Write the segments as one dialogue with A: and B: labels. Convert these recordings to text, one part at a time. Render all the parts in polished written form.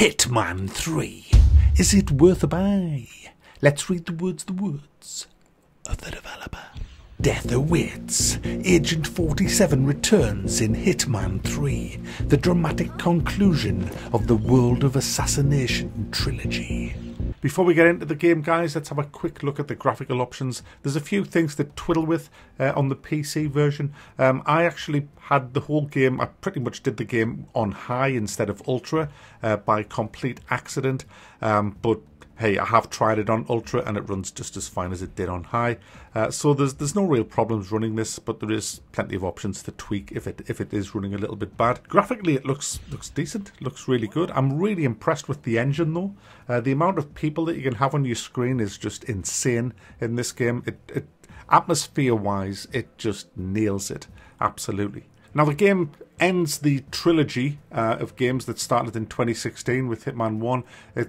A: Hitman 3. Is it worth a buy? Let's read the words of the developer. Death awaits. Agent 47 returns in Hitman 3, the dramatic conclusion of the World of Assassination trilogy. Before we get into the game, guys, let's have a quick look at the graphical options. There's a few things to twiddle with on the PC version. I actually had the whole game, I pretty much did the game on high instead of ultra by complete accident. But hey, I have tried it on ultra and it runs just as fine as it did on high. So there's no real problems running this, but there is plenty of options to tweak if it is running a little bit bad. Graphically, it looks decent, looks really good. I'm really impressed with the engine though. The amount of people that you can have on your screen is just insane in this game. Atmosphere-wise, it just nails it, absolutely. Now the game ends the trilogy of games that started in 2016 with Hitman 1.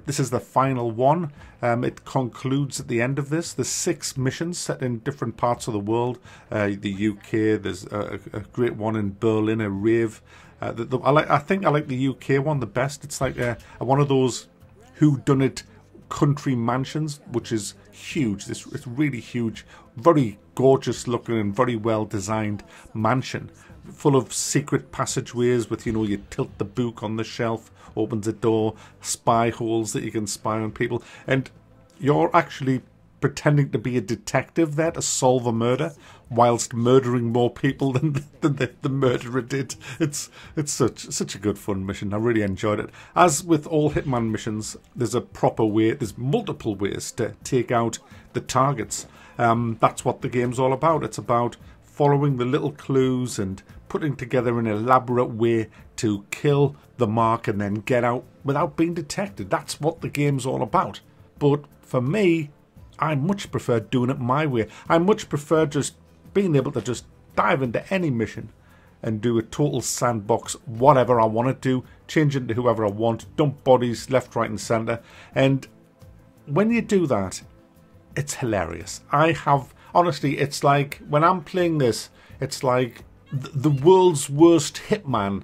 A: This is the final one. It concludes at the end of this. There's 6 missions set in different parts of the world. The UK, there's a great one in Berlin, a rave. I think I like the UK one the best. It's like one of those whodunit country mansions, which is huge. It's really huge, very gorgeous looking and very well designed mansion, full of secret passageways with, you know, you tilt the book on the shelf, opens a door, spy holes that you can spy on people, and you're actually pretending to be a detective there to solve a murder whilst murdering more people than the murderer did. It's such a good fun mission. I really enjoyed it. As with all Hitman missions, there's a proper way, there's multiple ways to take out the targets. That's what the game's all about. It's about following the little clues and putting together an elaborate way to kill the mark and then get out without being detected. That's what the game's all about. But for me, I much prefer doing it my way. I much prefer just being able to just dive into any mission and do a total sandbox, whatever I want to do, change into whoever I want, dump bodies left, right and centre. And when you do that, it's hilarious. Honestly, it's like, when I'm playing this, it's like the world's worst Hitman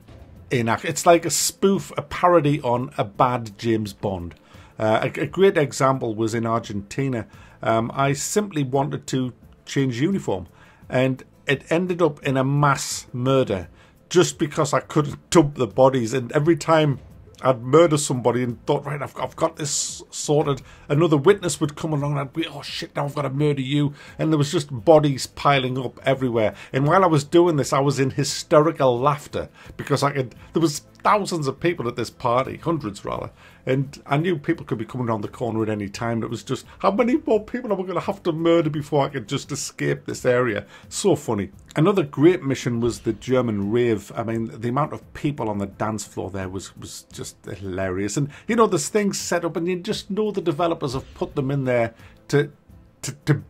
A: in action. It's like a spoof, a parody on a bad James Bond. A great example was in Argentina. I simply wanted to change uniform, and it ended up in a mass murder just because I couldn't dump the bodies. And every time I'd murder somebody and thought, right, I've got this sorted, another witness would come along and I'd be, oh shit, now I've got to murder you. And there was just bodies piling up everywhere. And while I was doing this, I was in hysterical laughter because there was thousands of people at this party, hundreds rather, and I knew people could be coming around the corner at any time. It was just, how many more people am I going to have to murder before I could just escape this area? So funny. Another great mission was the German Rave. I mean, the amount of people on the dance floor there was just hilarious. And, you know, there's things set up and you just know the developers have put them in there to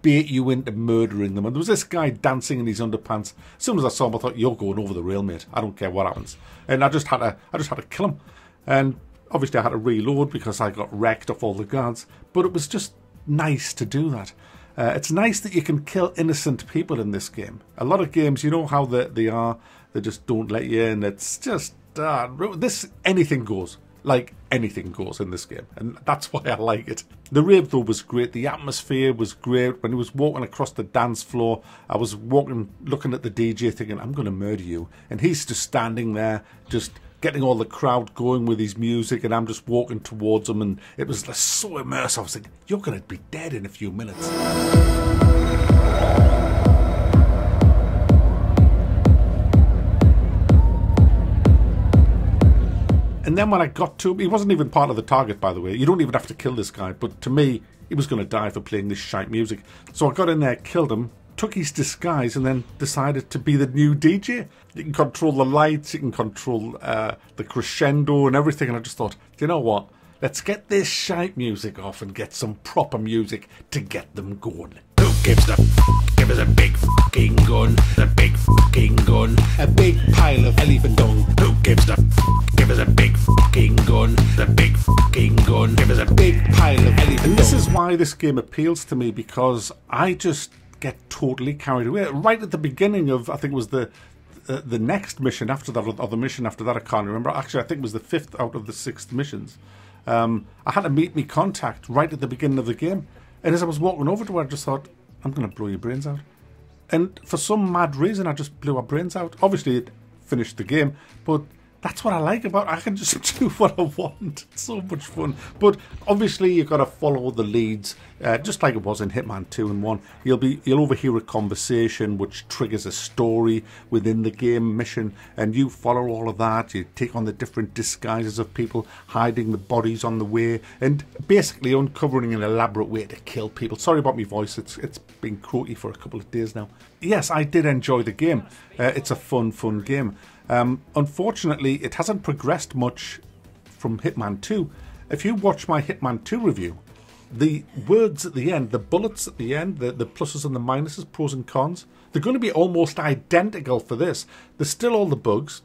A: bait you into murdering them. And there was this guy dancing in his underpants. As soon as I saw him, I thought, you're going over the rail, mate. I don't care what happens. And I just had to kill him. And obviously I had to reload because I got wrecked off all the guards. But it was just nice to do that. It's nice that you can kill innocent people in this game. A lot of games, you know how they are. They just don't let you in. It's just, anything goes. Like, anything goes in this game, and that's why I like it. The rave though was great. The atmosphere was great. When he was walking across the dance floor, I was walking, looking at the DJ thinking, I'm going to murder you, and he's just standing there just getting all the crowd going with his music, and I'm just walking towards him, and it was so immersive. I was thinking, you're going to be dead in a few minutes. And then when I got to him, he wasn't even part of the target, by the way. You don't even have to kill this guy. But to me, he was going to die for playing this shite music. So I got in there, killed him, took his disguise, and then decided to be the new DJ. You can control the lights, you can control the crescendo and everything. And I just thought, do you know what? Let's get this shite music off and get some proper music to get them going. Who gives the f***? Give us a big f***ing gun. A big f***ing gun. A big pile of elephant dung. Who gives the f***? Give us a big f***ing gun. A big f***ing gun. Give us a big pile of elephant dung. And this is why this game appeals to me, because I just get totally carried away. Right at the beginning of, I think it was the next mission after that, or the mission after that, I can't remember. Actually, I think it was the 5th out of the 6 missions. I had to meet me contact right at the beginning of the game. And as I was walking over to her, I just thought, I'm going to blow your brains out. And for some mad reason, I just blew her brains out. Obviously, it finished the game, but that's what I like about it. I can just do what I want. It's so much fun. But obviously, you've got to follow the leads, just like it was in Hitman 2 and 1. You'll overhear a conversation which triggers a story within the game mission, and you follow all of that. You take on the different disguises of people, hiding the bodies on the way, and basically uncovering an elaborate way to kill people. Sorry about my voice. It's been croaky for a couple of days now. Yes, I did enjoy the game. It's a fun game. Unfortunately, it hasn't progressed much from Hitman 2. If you watch my Hitman 2 review, the words at the end, the bullets at the end, the pluses and the minuses, pros and cons, they're going to be almost identical for this. There's still all the bugs.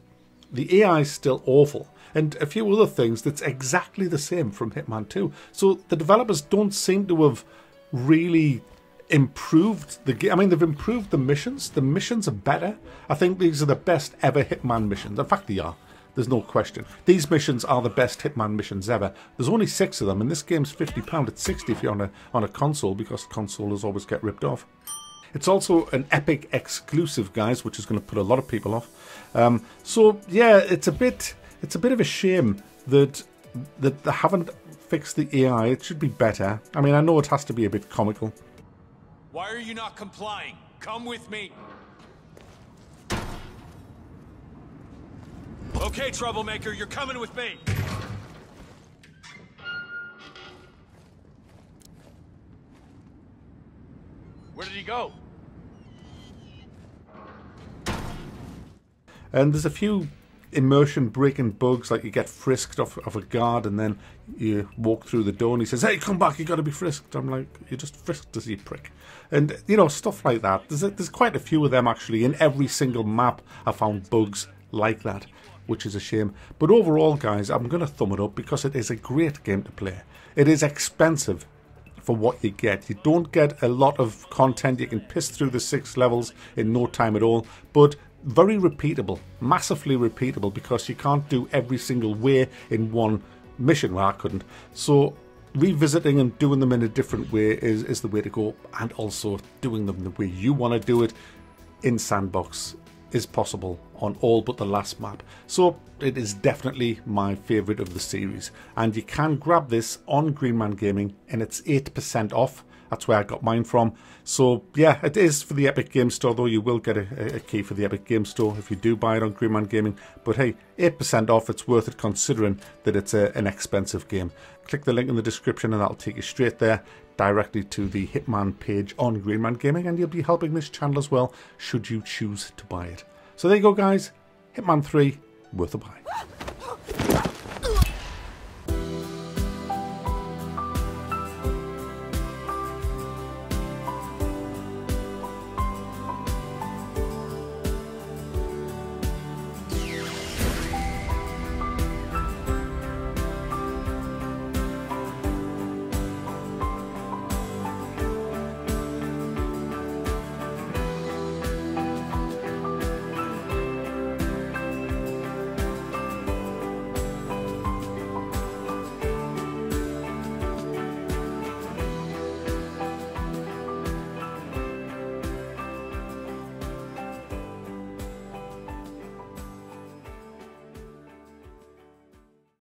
A: The AI is still awful. And a few other things that's exactly the same from Hitman 2. So the developers don't seem to have really improved the game. I mean, they've improved the missions. The missions are better. I think these are the best ever Hitman missions. In fact, they are. There's no question. These missions are the best Hitman missions ever. There's only 6 of them, and this game's £50. It's 60 if you're on a console, because consoles always get ripped off. It's also an Epic exclusive, guys, which is going to put a lot of people off. So yeah, it's a bit of a shame that they haven't fixed the AI. It should be better. I mean, I know it has to be a bit comical.
B: Why are you not complying? Come with me. Okay, troublemaker, you're coming with me. Where did he go?
A: And there's a few immersion breaking bugs, like you get frisked off a guard and then you walk through the door and he says, hey, come back, you got to be frisked. I'm like, you just frisked us, you prick. And you know, stuff like that. There's quite a few of them actually. In every single map I found bugs like that, which is a shame. But overall, guys, I'm going to thumb it up because it is a great game to play. It is expensive for what you get. You don't get a lot of content. You can piss through the 6 levels in no time at all, but very repeatable, massively repeatable, because you can't do every single way in one mission. Well, I couldn't. So revisiting and doing them in a different way is the way to go, and also doing them the way you want to do it in sandbox is possible on all but the last map. So it is definitely my favourite of the series, and you can grab this on Greenman Gaming and it's 8% off. That's where I got mine from. So yeah, it is for the Epic Game Store, though you will get a key for the Epic Game Store if you do buy it on Greenman Gaming. But hey, 8% off, it's worth it considering that it's an expensive game. Click the link in the description and that'll take you straight there, directly to the Hitman page on Greenman Gaming, and you'll be helping this channel as well, should you choose to buy it. So there you go, guys. Hitman 3, worth a buy.